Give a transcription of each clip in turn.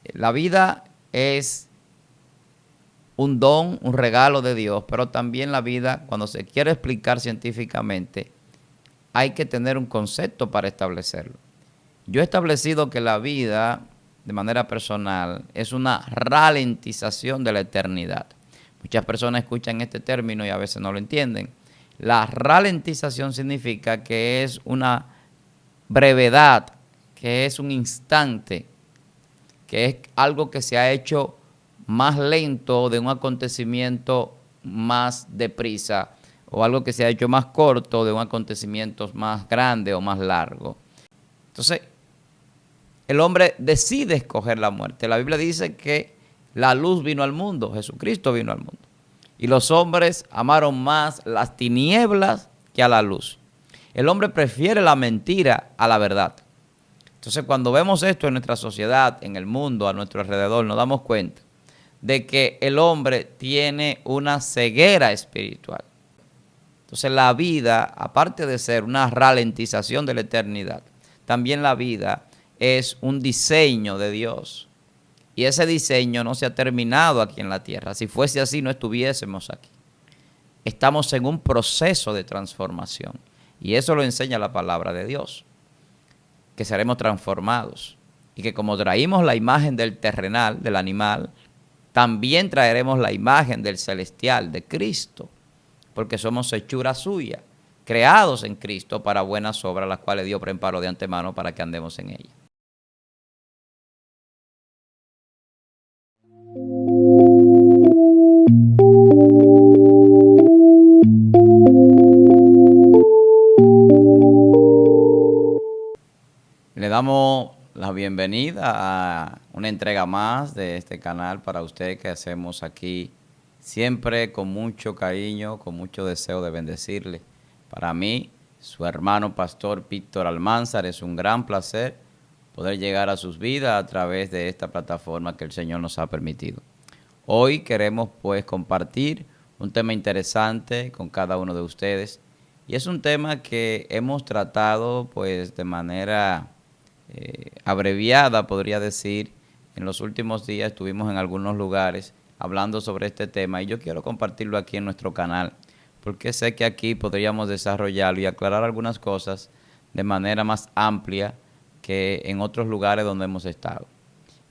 La vida es un don, un regalo de Dios, pero también la vida, cuando se quiere explicar científicamente, hay que tener un concepto para establecerlo. Yo he establecido que la vida, de manera personal, es una ralentización de la eternidad. Muchas personas escuchan este término y a veces no lo entienden. La ralentización significa que es una brevedad, que es un instante, que es algo que se ha hecho más lento de un acontecimiento más deprisa, o algo que se ha hecho más corto de un acontecimiento más grande o más largo. Entonces, el hombre decide escoger la muerte. La Biblia dice que la luz vino al mundo, Jesucristo vino al mundo. Y los hombres amaron más las tinieblas que a la luz. El hombre prefiere la mentira a la verdad. Entonces, cuando vemos esto en nuestra sociedad, en el mundo, a nuestro alrededor, nos damos cuenta de que el hombre tiene una ceguera espiritual. Entonces, la vida, aparte de ser una ralentización de la eternidad, también la vida es un diseño de Dios. Y ese diseño no se ha terminado aquí en la tierra. Si fuese así, no estuviésemos aquí. Estamos en un proceso de transformación. Y eso lo enseña la palabra de Dios, que seremos transformados. Y que como traímos la imagen del terrenal, del animal, también traeremos la imagen del celestial, de Cristo. Porque somos hechura suya, creados en Cristo para buenas obras, las cuales Dios preparó de antemano para que andemos en ellas. Le damos la bienvenida a una entrega más de este canal para usted que hacemos aquí siempre con mucho cariño, con mucho deseo de bendecirle. Para mí, su hermano pastor Víctor Almanzar, es un gran placer poder llegar a sus vidas a través de esta plataforma que el Señor nos ha permitido. Hoy queremos pues compartir un tema interesante con cada uno de ustedes y es un tema que hemos tratado pues de manera abreviada, podría decir. En los últimos días estuvimos en algunos lugares hablando sobre este tema y yo quiero compartirlo aquí en nuestro canal porque sé que aquí podríamos desarrollarlo y aclarar algunas cosas de manera más amplia que en otros lugares donde hemos estado.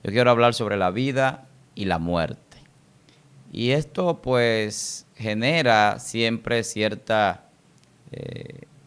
Yo quiero hablar sobre la vida y la muerte. Y esto pues genera siempre cierta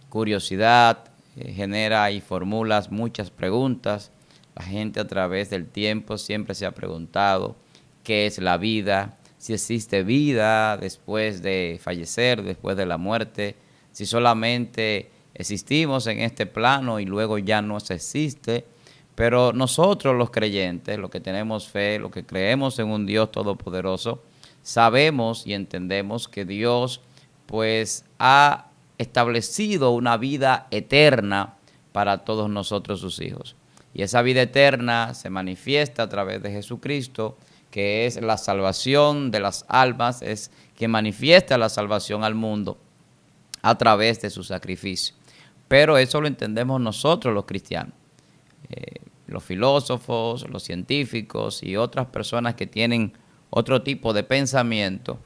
curiosidad, genera y formula muchas preguntas. La gente a través del tiempo siempre se ha preguntado qué es la vida, si existe vida después de fallecer, después de la muerte, si solamente existimos en este plano y luego ya no se existe. Pero nosotros los creyentes, los que tenemos fe, los que creemos en un Dios todopoderoso, sabemos y entendemos que Dios pues ha establecido una vida eterna para todos nosotros sus hijos. Y esa vida eterna se manifiesta a través de Jesucristo, que es la salvación de las almas, es que manifiesta la salvación al mundo a través de su sacrificio. Pero eso lo entendemos nosotros los cristianos. Los filósofos, los científicos y otras personas que tienen otro tipo de pensamiento,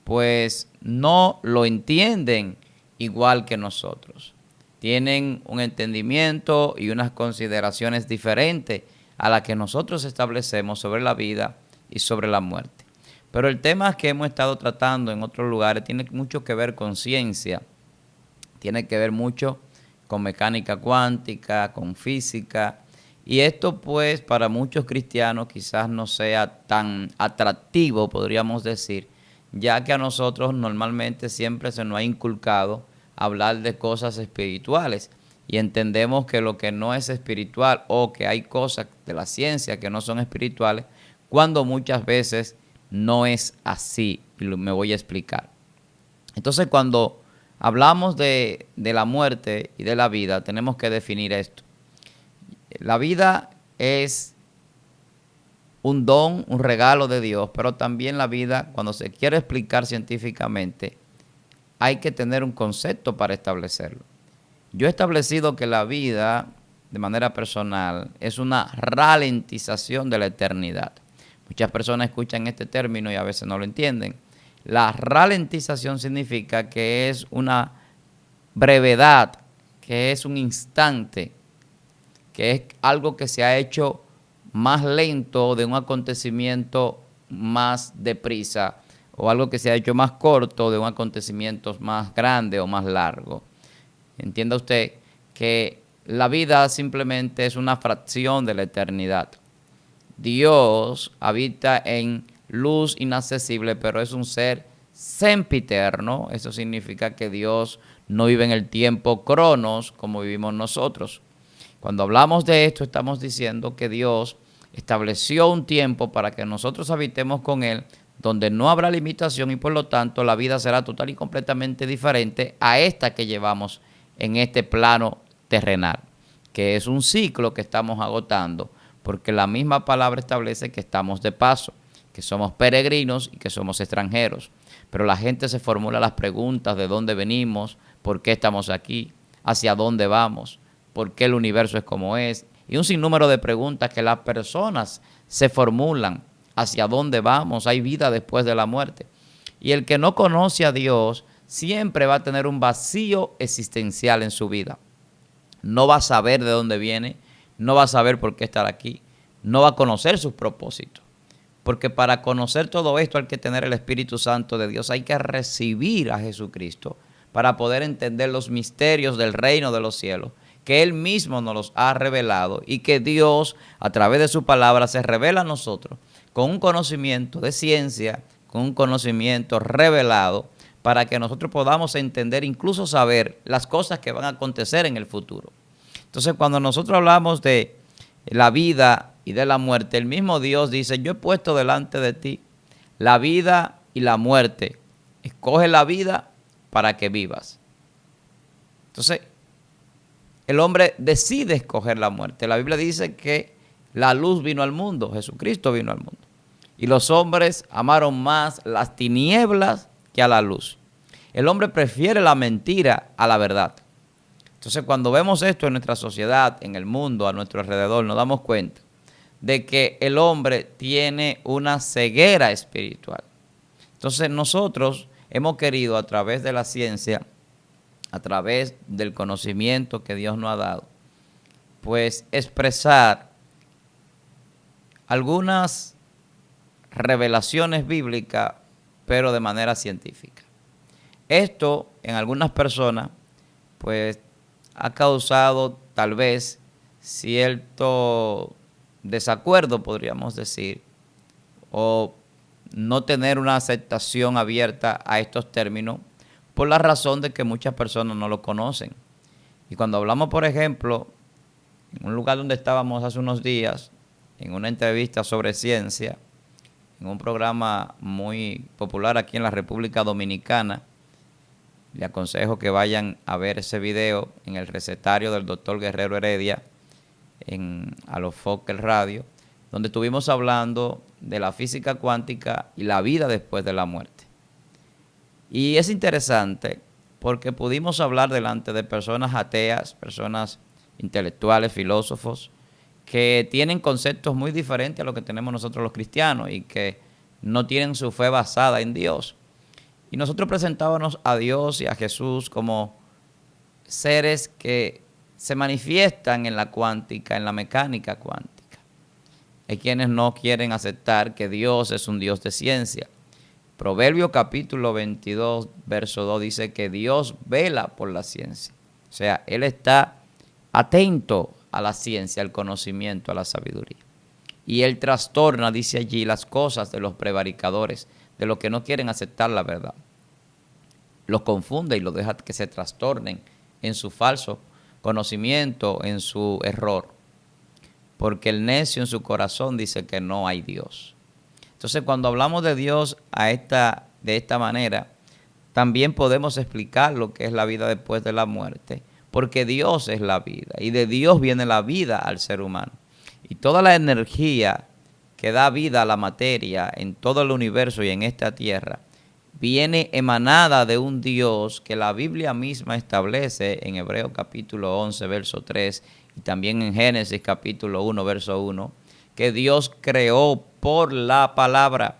pues no lo entienden igual que nosotros. Tienen un entendimiento y unas consideraciones diferentes a las que nosotros establecemos sobre la vida y sobre la muerte. Pero el tema que hemos estado tratando en otros lugares tiene mucho que ver con ciencia, tiene que ver mucho con mecánica cuántica, con física. Y esto pues para muchos cristianos quizás no sea tan atractivo, podríamos decir, ya que a nosotros normalmente siempre se nos ha inculcado hablar de cosas espirituales y entendemos que lo que no es espiritual o que hay cosas de la ciencia que no son espirituales, cuando muchas veces no es así. Me voy a explicar. Entonces cuando hablamos de la muerte y de la vida, tenemos que definir esto. La vida es un don, un regalo de Dios, pero también la vida, cuando se quiere explicar científicamente, hay que tener un concepto para establecerlo. Yo he establecido que la vida de manera personal, es una ralentización de la eternidad. Muchas personas escuchan este término y a veces no lo entienden. La ralentización significa que es una brevedad, que es un instante, que es algo que se ha hecho más lento de un acontecimiento más deprisa, o algo que se ha hecho más corto de un acontecimiento más grande o más largo. Entienda usted que la vida simplemente es una fracción de la eternidad. Dios habita en luz inaccesible, pero es un ser sempiterno. Eso significa que Dios no vive en el tiempo cronos como vivimos nosotros. Cuando hablamos de esto, estamos diciendo que Dios estableció un tiempo para que nosotros habitemos con Él, donde no habrá limitación y por lo tanto la vida será total y completamente diferente a esta que llevamos en este plano terrenal, que es un ciclo que estamos agotando, porque la misma palabra establece que estamos de paso, que somos peregrinos y que somos extranjeros. Pero la gente se formula las preguntas de dónde venimos, por qué estamos aquí, hacia dónde vamos, por qué el universo es como es, y un sinnúmero de preguntas que las personas se formulan. ¿Hacia dónde vamos? ¿Hay vida después de la muerte? Y el que no conoce a Dios siempre va a tener un vacío existencial en su vida. No va a saber de dónde viene, no va a saber por qué estar aquí, no va a conocer sus propósitos. Porque para conocer todo esto hay que tener el Espíritu Santo de Dios, hay que recibir a Jesucristo para poder entender los misterios del reino de los cielos, que Él mismo nos los ha revelado y que Dios a través de su palabra se revela a nosotros con un conocimiento de ciencia, con un conocimiento revelado, para que nosotros podamos entender, incluso saber las cosas que van a acontecer en el futuro. Entonces, cuando nosotros hablamos de la vida y de la muerte, el mismo Dios dice, yo he puesto delante de ti la vida y la muerte. Escoge la vida para que vivas. Entonces, el hombre decide escoger la muerte. La Biblia dice que la luz vino al mundo, Jesucristo vino al mundo. Y los hombres amaron más las tinieblas que a la luz. El hombre prefiere la mentira a la verdad. Entonces, cuando vemos esto en nuestra sociedad, en el mundo, a nuestro alrededor, nos damos cuenta de que el hombre tiene una ceguera espiritual. Entonces, nosotros hemos querido, a través de la ciencia, a través del conocimiento que Dios nos ha dado, pues expresar algunas revelaciones bíblicas, pero de manera científica. Esto en algunas personas pues ha causado tal vez cierto desacuerdo, podríamos decir, o no tener una aceptación abierta a estos términos por la razón de que muchas personas no lo conocen. Y cuando hablamos, por ejemplo, en un lugar donde estábamos hace unos días, en una entrevista sobre ciencia, en un programa muy popular aquí en la República Dominicana, le aconsejo que vayan a ver ese video en el recetario del doctor Guerrero Heredia, en Alofoque Radio, donde estuvimos hablando de la física cuántica y la vida después de la muerte. Y es interesante porque pudimos hablar delante de personas ateas, personas intelectuales, filósofos, que tienen conceptos muy diferentes a lo que tenemos nosotros los cristianos y que no tienen su fe basada en Dios. Y nosotros presentábamos a Dios y a Jesús como seres que se manifiestan en la cuántica, en la mecánica cuántica. Hay quienes no quieren aceptar que Dios es un Dios de ciencia. Proverbio capítulo 22, verso 2 dice que Dios vela por la ciencia. O sea, Él está atento a la ciencia, al conocimiento, a la sabiduría. Y Él trastorna, dice allí, las cosas de los prevaricadores, de los que no quieren aceptar la verdad. Los confunde y los deja que se trastornen en su falso conocimiento, en su error. Porque el necio en su corazón dice que no hay Dios. Entonces, cuando hablamos de Dios de esta manera, también podemos explicar lo que es la vida después de la muerte, porque Dios es la vida y de Dios viene la vida al ser humano. Y toda la energía que da vida a la materia en todo el universo y en esta tierra viene emanada de un Dios que la Biblia misma establece en Hebreos capítulo 11, verso 3, y también en Génesis capítulo 1, verso 1, que Dios creó por la palabra,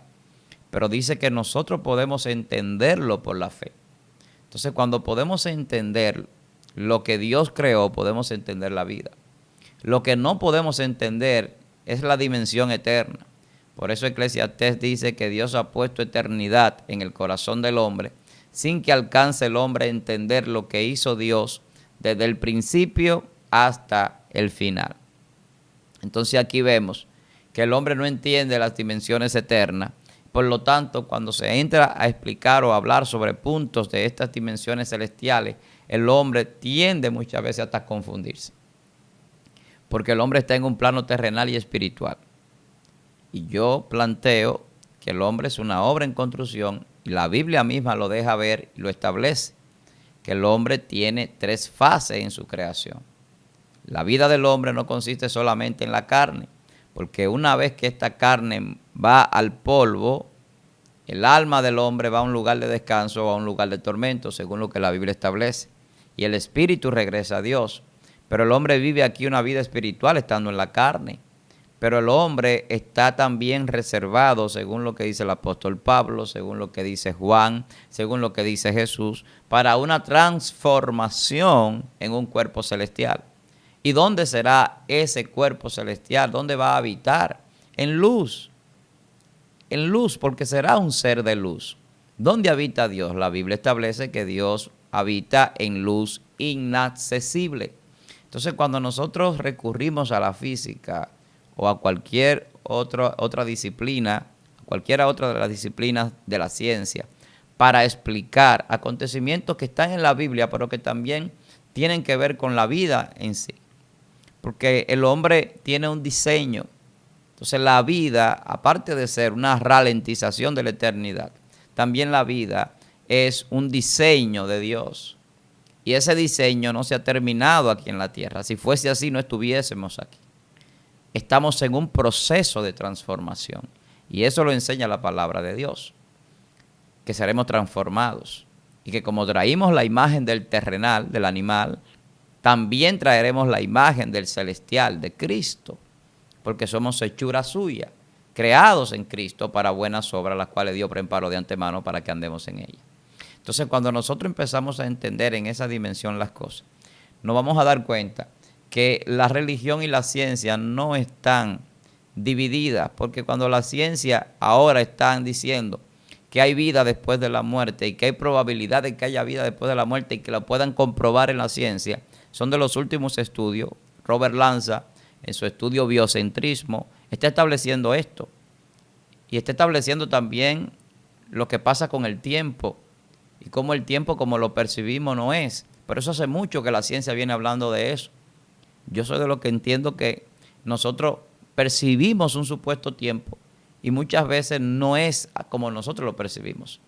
pero dice que nosotros podemos entenderlo por la fe. Entonces, cuando podemos entender lo que Dios creó, podemos entender la vida. Lo que no podemos entender es la dimensión eterna. Por eso Eclesiastés dice que Dios ha puesto eternidad en el corazón del hombre, sin que alcance el hombre a entender lo que hizo Dios desde el principio hasta el final. Entonces aquí vemos que el hombre no entiende las dimensiones eternas. Por lo tanto, cuando se entra a explicar o hablar sobre puntos de estas dimensiones celestiales, el hombre tiende muchas veces hasta a confundirse. Porque el hombre está en un plano terrenal y espiritual. Y yo planteo que el hombre es una obra en construcción y la Biblia misma lo deja ver y lo establece, que el hombre tiene 3 fases en su creación. La vida del hombre no consiste solamente en la carne, porque una vez que esta carne va al polvo, el alma del hombre va a un lugar de descanso o a un lugar de tormento, según lo que la Biblia establece, y el espíritu regresa a Dios. Pero el hombre vive aquí una vida espiritual estando en la carne. Pero el hombre está también reservado, según lo que dice el apóstol Pablo, según lo que dice Juan, según lo que dice Jesús, para una transformación en un cuerpo celestial. ¿Y dónde será ese cuerpo celestial? ¿Dónde va a habitar? En luz. En luz, porque será un ser de luz. ¿Dónde habita Dios? La Biblia establece que Dios habita en luz inaccesible. Entonces, cuando nosotros recurrimos a la física o a cualquier otra disciplina, cualquiera otra de las disciplinas de la ciencia, para explicar acontecimientos que están en la Biblia, pero que también tienen que ver con la vida en sí. Porque el hombre tiene un diseño. Entonces la vida, aparte de ser una ralentización de la eternidad, también la vida es un diseño de Dios. Y ese diseño no se ha terminado aquí en la tierra. Si fuese así, no estuviésemos aquí. Estamos en un proceso de transformación. Y eso lo enseña la palabra de Dios. Que seremos transformados. Y que como traímos la imagen del terrenal, del animal, también traeremos la imagen del celestial, de Cristo. Porque somos hechura suya, creados en Cristo para buenas obras, las cuales Dios preparó de antemano para que andemos en ellas. Entonces, cuando nosotros empezamos a entender en esa dimensión las cosas, nos vamos a dar cuenta que la religión y la ciencia no están divididas, porque cuando la ciencia ahora están diciendo que hay vida después de la muerte y que hay probabilidad de que haya vida después de la muerte y que lo puedan comprobar en la ciencia, son de los últimos estudios. Robert Lanza, en su estudio Biocentrismo, está estableciendo esto. Y está estableciendo también lo que pasa con el tiempo y cómo el tiempo como lo percibimos no es. Pero eso hace mucho que la ciencia viene hablando de eso. Yo soy de lo que entiendo que nosotros percibimos un supuesto tiempo y muchas veces no es como nosotros lo percibimos.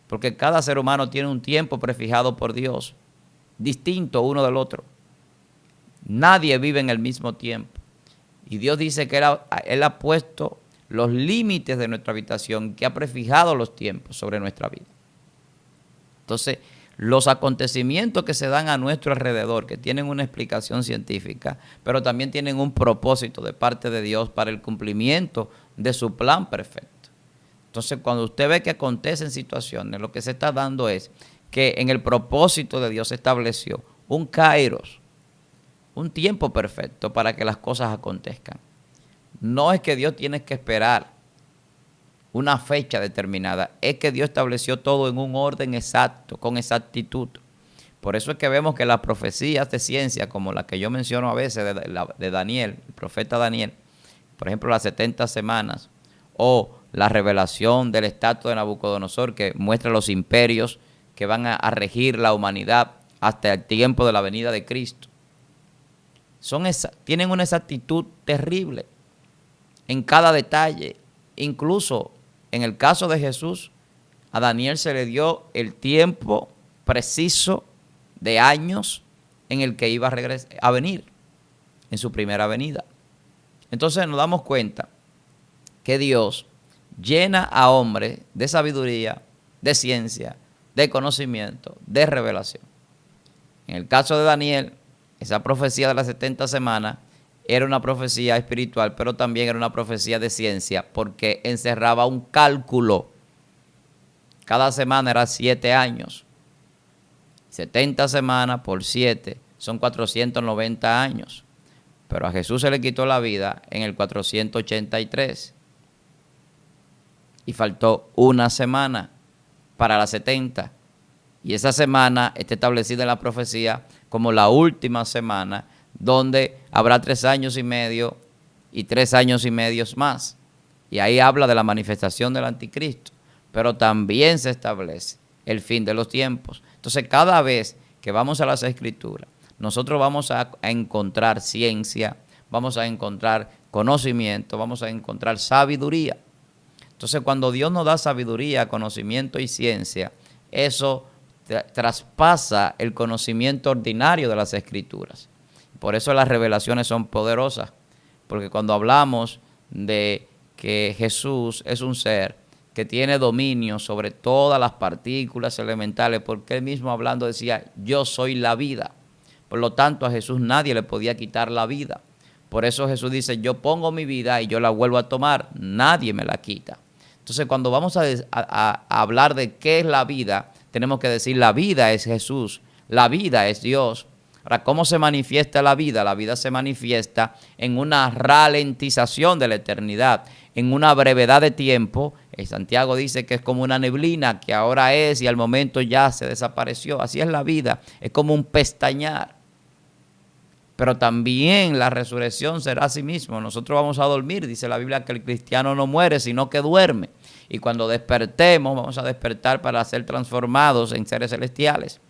Porque cada ser humano tiene un tiempo prefijado por Dios, distinto uno del otro. Nadie vive en el mismo tiempo. Y Dios dice que Él ha puesto los límites de nuestra habitación, que ha prefijado los tiempos sobre nuestra vida. Entonces, los acontecimientos que se dan a nuestro alrededor, que tienen una explicación científica, pero también tienen un propósito de parte de Dios para el cumplimiento de su plan perfecto. Entonces, cuando usted ve que acontecen situaciones, lo que se está dando es que en el propósito de Dios se estableció un kairos, un tiempo perfecto para que las cosas acontezcan. No es que Dios tiene que esperar una fecha determinada, es que Dios estableció todo en un orden exacto, con exactitud. Por eso es que vemos que las profecías de ciencia, como las que yo menciono a veces de Daniel, el profeta Daniel, por ejemplo las 70 semanas, o la revelación del estatua de Nabucodonosor, que muestra los imperios que van a regir la humanidad hasta el tiempo de la venida de Cristo. Tienen una exactitud terrible en cada detalle. Incluso en el caso de Jesús, a Daniel se le dio el tiempo preciso de años en el que iba a venir, en su primera venida. Entonces nos damos cuenta que Dios llena a hombres de sabiduría, de ciencia, de conocimiento, de revelación. En el caso de Daniel, Esa profecía de las 70 semanas era una profecía espiritual, pero también era una profecía de ciencia, porque encerraba un cálculo. Cada semana era 7 años. 70 semanas por 7 son 490 años. Pero a Jesús se le quitó la vida en el 483. Y faltó una semana para las 70. Y esa semana está establecida en la profecía como la última semana, donde habrá 3 años y medio y 3 años y medio más. Y ahí habla de la manifestación del anticristo. Pero también se establece el fin de los tiempos. Entonces, cada vez que vamos a las Escrituras, nosotros vamos a encontrar ciencia, vamos a encontrar conocimiento, vamos a encontrar sabiduría. Entonces, cuando Dios nos da sabiduría, conocimiento y ciencia, eso traspasa el conocimiento ordinario de las Escrituras. Por eso las revelaciones son poderosas, porque cuando hablamos de que Jesús es un ser que tiene dominio sobre todas las partículas elementales, porque él mismo hablando decía, yo soy la vida. Por lo tanto, a Jesús nadie le podía quitar la vida. Por eso Jesús dice, yo pongo mi vida y yo la vuelvo a tomar, nadie me la quita. Entonces, cuando vamos a hablar de qué es la vida, tenemos que decir, la vida es Jesús, la vida es Dios. Ahora, ¿cómo se manifiesta la vida? La vida se manifiesta en una ralentización de la eternidad, en una brevedad de tiempo. Santiago dice que es como una neblina que ahora es y al momento ya se desapareció. Así es la vida, es como un pestañear. Pero también la resurrección será así mismo. Nosotros vamos a dormir, dice la Biblia, que el cristiano no muere, sino que duerme. Y cuando despertemos, vamos a despertar para ser transformados en seres celestiales.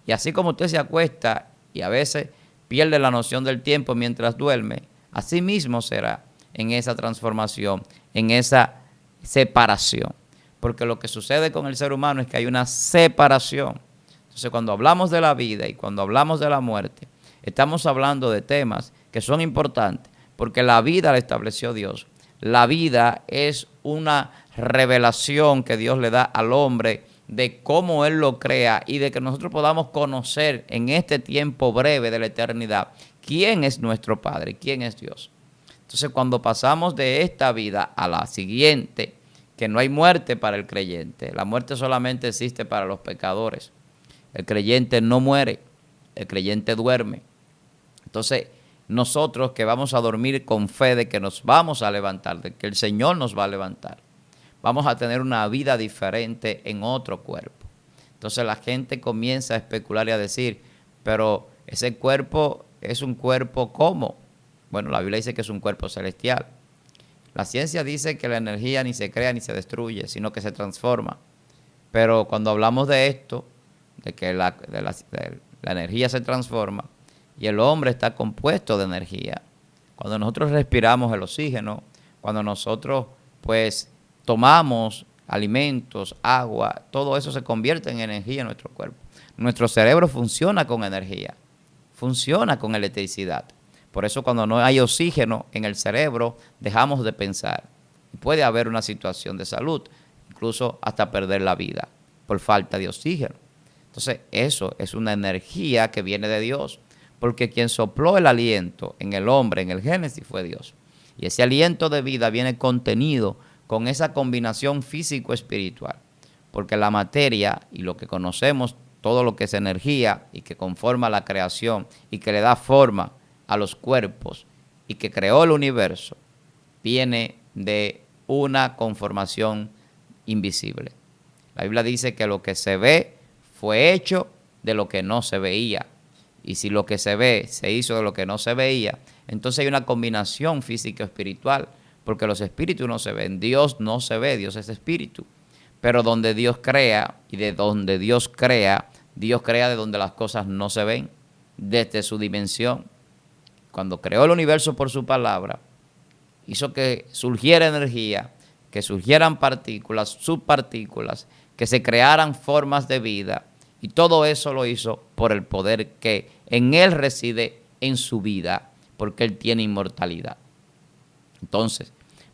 Y así como usted se acuesta y a veces pierde la noción del tiempo mientras duerme, así mismo será en esa transformación, en esa separación. Porque lo que sucede con el ser humano es que hay una separación. Entonces, cuando hablamos de la vida y cuando hablamos de la muerte, estamos hablando de temas que son importantes, porque la vida la estableció Dios. La vida es una revelación que Dios le da al hombre de cómo Él lo crea y de que nosotros podamos conocer en este tiempo breve de la eternidad quién es nuestro Padre, quién es Dios. Entonces, cuando pasamos de esta vida a la siguiente, que no hay muerte para el creyente, la muerte solamente existe para los pecadores. El creyente no muere, el creyente duerme. Entonces, nosotros que vamos a dormir con fe de que nos vamos a levantar, de que el Señor nos va a levantar, vamos a tener una vida diferente en otro cuerpo. Entonces la gente comienza a especular y a decir, pero ese cuerpo es un cuerpo ¿cómo? Bueno, la Biblia dice que es un cuerpo celestial. La ciencia dice que la energía ni se crea ni se destruye, sino que se transforma. Pero cuando hablamos de esto, de que la energía se transforma y el hombre está compuesto de energía, cuando nosotros respiramos el oxígeno, cuando nosotros pues tomamos alimentos, agua, todo eso se convierte en energía en nuestro cuerpo. Nuestro cerebro funciona con energía, funciona con electricidad. Por eso cuando no hay oxígeno en el cerebro, dejamos de pensar. Puede haber una situación de salud, incluso hasta perder la vida por falta de oxígeno. Entonces eso es una energía que viene de Dios, porque quien sopló el aliento en el hombre, en el Génesis, fue Dios. Y ese aliento de vida viene contenido con esa combinación físico-espiritual, porque la materia y lo que conocemos, todo lo que es energía y que conforma la creación y que le da forma a los cuerpos y que creó el universo, viene de una conformación invisible. La Biblia dice que lo que se ve fue hecho de lo que no se veía. Y si lo que se ve se hizo de lo que no se veía, entonces hay una combinación físico-espiritual, porque los espíritus no se ven, Dios no se ve, Dios es espíritu. Pero donde Dios crea y de donde Dios crea de donde las cosas no se ven, desde su dimensión. Cuando creó el universo por su palabra, hizo que surgiera energía, que surgieran partículas, subpartículas, que se crearan formas de vida. Y todo eso lo hizo por el poder que en Él reside en su vida, porque Él tiene inmortalidad. Entonces,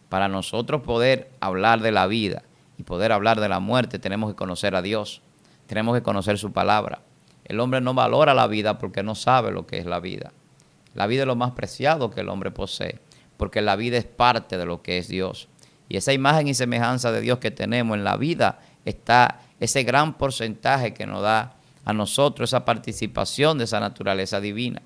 para nosotros poder hablar de la vida y poder hablar de la muerte, tenemos que conocer a Dios, tenemos que conocer su palabra. El hombre no valora la vida porque no sabe lo que es la vida. La vida es lo más preciado que el hombre posee, porque la vida es parte de lo que es Dios. Y esa imagen y semejanza de Dios que tenemos en la vida está ese gran porcentaje que nos da a nosotros esa participación de esa naturaleza divina.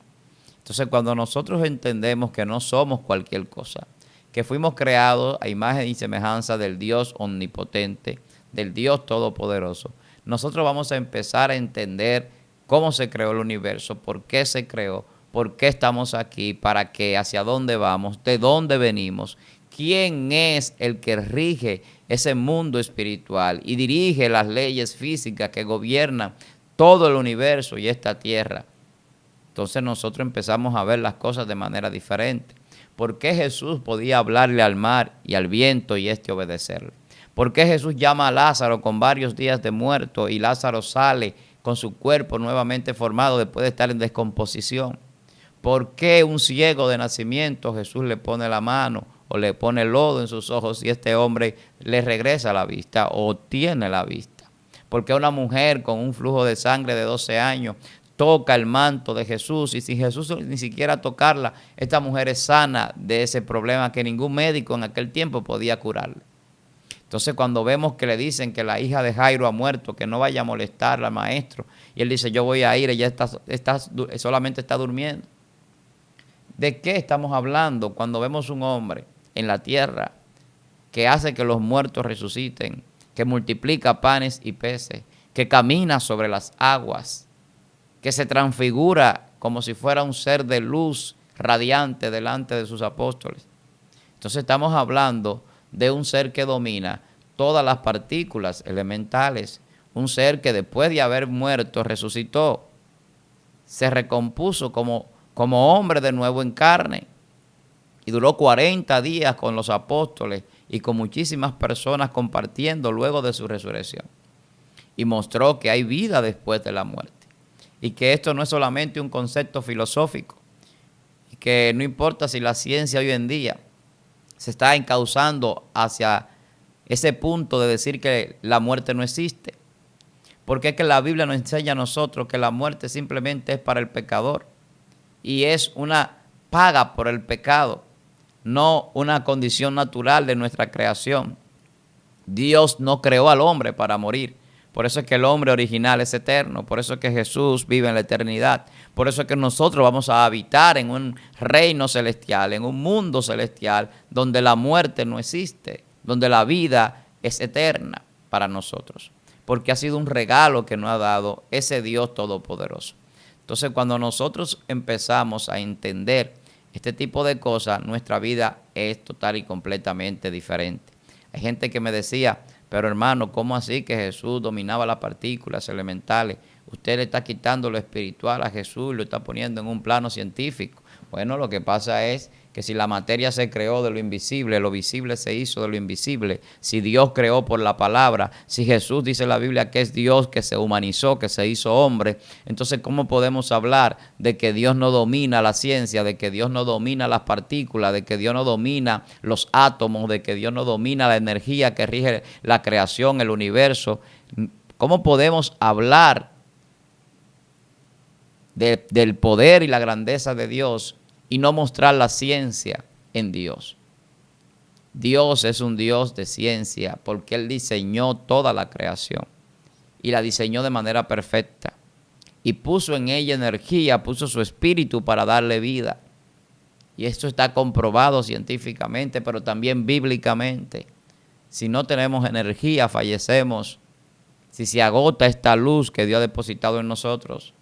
Entonces, cuando nosotros entendemos que no somos cualquier cosa, que fuimos creados a imagen y semejanza del Dios omnipotente, del Dios todopoderoso, nosotros vamos a empezar a entender cómo se creó el universo, por qué se creó, por qué estamos aquí, para qué, hacia dónde vamos, de dónde venimos, quién es el que rige ese mundo espiritual y dirige las leyes físicas que gobiernan todo el universo y esta tierra. Entonces nosotros empezamos a ver las cosas de manera diferente. ¿Por qué Jesús podía hablarle al mar y al viento y obedecerle? ¿Por qué Jesús llama a Lázaro con varios días de muerto y Lázaro sale con su cuerpo nuevamente formado después de estar en descomposición? ¿Por qué un ciego de nacimiento Jesús le pone la mano o le pone lodo en sus ojos y este hombre le regresa la vista o tiene la vista? ¿Por qué una mujer con un flujo de sangre de 12 años toca el manto de Jesús y sin Jesús ni siquiera tocarla, esta mujer es sana de ese problema que ningún médico en aquel tiempo podía curarle? Entonces, cuando vemos que le dicen que la hija de Jairo ha muerto, que no vaya a molestarla al maestro, y él dice, yo voy a ir, ella solamente está durmiendo. ¿De qué estamos hablando cuando vemos un hombre en la tierra que hace que los muertos resuciten, que multiplica panes y peces, que camina sobre las aguas, que se transfigura como si fuera un ser de luz radiante delante de sus apóstoles? Entonces estamos hablando de un ser que domina todas las partículas elementales, un ser que después de haber muerto resucitó, se recompuso como hombre de nuevo en carne y duró 40 días con los apóstoles y con muchísimas personas compartiendo luego de su resurrección, y mostró que hay vida después de la muerte y que esto no es solamente un concepto filosófico y que no importa si la ciencia hoy en día se está encauzando hacia ese punto de decir que la muerte no existe, porque es que la Biblia nos enseña a nosotros que la muerte simplemente es para el pecador y es una paga por el pecado, no una condición natural de nuestra creación. Dios no creó al hombre para morir. Por eso es que el hombre original es eterno. Por eso es que Jesús vive en la eternidad. Por eso es que nosotros vamos a habitar en un reino celestial, en un mundo celestial, donde la muerte no existe, donde la vida es eterna para nosotros. Porque ha sido un regalo que nos ha dado ese Dios todopoderoso. Entonces, cuando nosotros empezamos a entender este tipo de cosas, nuestra vida es total y completamente diferente. Hay gente que me decía, pero hermano, ¿cómo así que Jesús dominaba las partículas elementales? Usted le está quitando lo espiritual a Jesús y lo está poniendo en un plano científico. Bueno, lo que pasa es que si la materia se creó de lo invisible, lo visible se hizo de lo invisible. Si Dios creó por la palabra, si Jesús dice en la Biblia que es Dios que se humanizó, que se hizo hombre, entonces ¿cómo podemos hablar de que Dios no domina la ciencia, de que Dios no domina las partículas, de que Dios no domina los átomos, de que Dios no domina la energía que rige la creación, el universo? ¿Cómo podemos hablar del poder y la grandeza de Dios y no mostrar la ciencia en Dios? Dios es un Dios de ciencia porque Él diseñó toda la creación y la diseñó de manera perfecta y puso en ella energía, puso su espíritu para darle vida. Y esto está comprobado científicamente, pero también bíblicamente. Si no tenemos energía, fallecemos. Si se agota esta luz que Dios ha depositado en nosotros.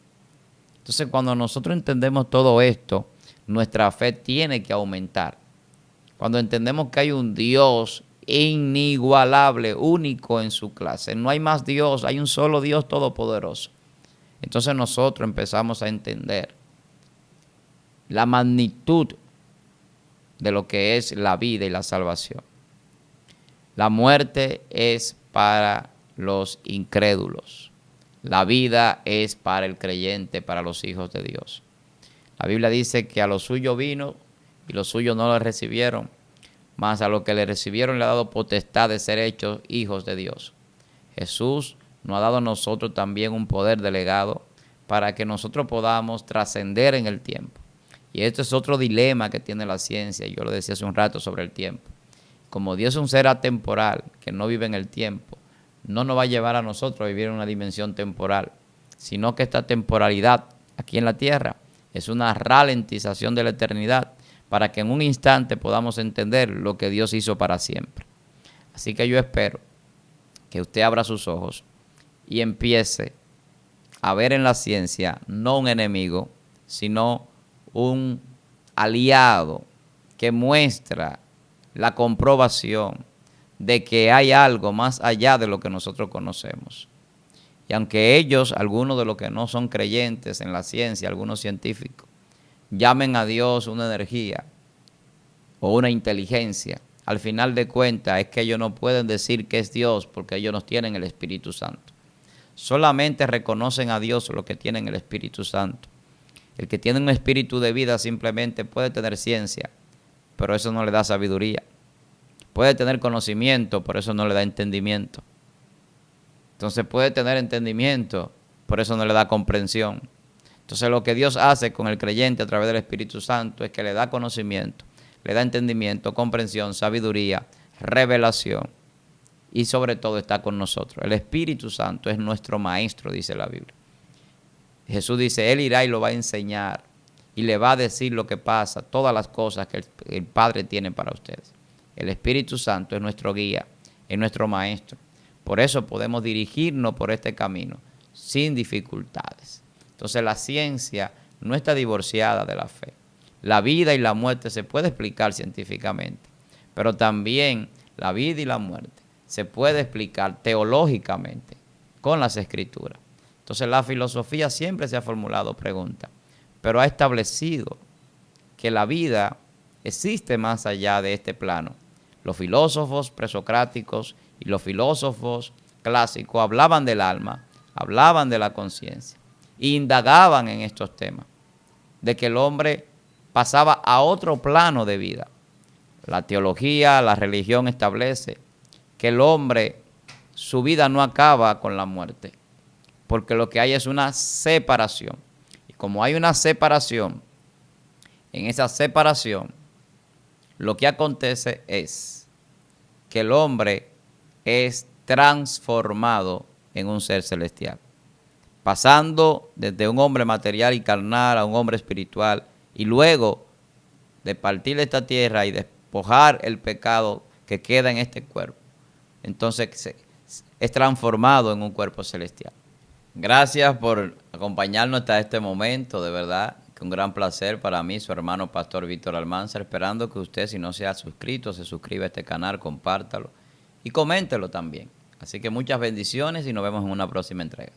Entonces, cuando nosotros entendemos todo esto, nuestra fe tiene que aumentar. Cuando entendemos que hay un Dios inigualable, único en su clase, no hay más Dios, hay un solo Dios todopoderoso. Entonces nosotros empezamos a entender la magnitud de lo que es la vida y la salvación. La muerte es para los incrédulos. La vida es para el creyente, para los hijos de Dios. La Biblia dice que a los suyos vino y los suyos no le recibieron, mas a los que le recibieron le ha dado potestad de ser hechos hijos de Dios. Jesús nos ha dado a nosotros también un poder delegado para que nosotros podamos trascender en el tiempo. Y esto es otro dilema que tiene la ciencia, yo lo decía hace un rato sobre el tiempo. Como Dios es un ser atemporal, que no vive en el tiempo, no nos va a llevar a nosotros a vivir en una dimensión temporal, sino que esta temporalidad aquí en la tierra es una ralentización de la eternidad para que en un instante podamos entender lo que Dios hizo para siempre. Así que yo espero que usted abra sus ojos y empiece a ver en la ciencia no un enemigo, sino un aliado que muestra la comprobación de que hay algo más allá de lo que nosotros conocemos. Y aunque ellos, algunos de los que no son creyentes en la ciencia, algunos científicos, llamen a Dios una energía o una inteligencia, al final de cuentas es que ellos no pueden decir que es Dios porque ellos no tienen el Espíritu Santo. Solamente reconocen a Dios los que tienen el Espíritu Santo. El que tiene un espíritu de vida simplemente puede tener ciencia, pero eso no le da sabiduría. Puede tener conocimiento, pero eso no le da entendimiento. Entonces puede tener entendimiento, pero eso no le da comprensión. Entonces lo que Dios hace con el creyente a través del Espíritu Santo es que le da conocimiento, le da entendimiento, comprensión, sabiduría, revelación y sobre todo está con nosotros. El Espíritu Santo es nuestro maestro, dice la Biblia. Jesús dice, Él irá y lo va a enseñar y le va a decir lo que pasa, todas las cosas que el Padre tiene para ustedes. El Espíritu Santo es nuestro guía, es nuestro maestro. Por eso podemos dirigirnos por este camino sin dificultades. Entonces la ciencia no está divorciada de la fe. La vida y la muerte se puede explicar científicamente, pero también la vida y la muerte se puede explicar teológicamente con las Escrituras. Entonces la filosofía siempre se ha formulado preguntas, pero ha establecido que la vida existe más allá de este plano. Los filósofos presocráticos y los filósofos clásicos hablaban del alma, hablaban de la conciencia, e indagaban en estos temas, de que el hombre pasaba a otro plano de vida. La teología, la religión establece que el hombre, su vida no acaba con la muerte, porque lo que hay es una separación. Y como hay una separación, en esa separación, lo que acontece es que el hombre es transformado en un ser celestial, pasando desde un hombre material y carnal a un hombre espiritual, y luego de partir de esta tierra y despojar el pecado que queda en este cuerpo, entonces es transformado en un cuerpo celestial. Gracias por acompañarnos hasta este momento, de verdad, que un gran placer para mí, su hermano Pastor Víctor Almanzar, esperando que usted, si no se ha suscrito, se suscriba a este canal, compártalo y coméntelo también. Así que muchas bendiciones y nos vemos en una próxima entrega.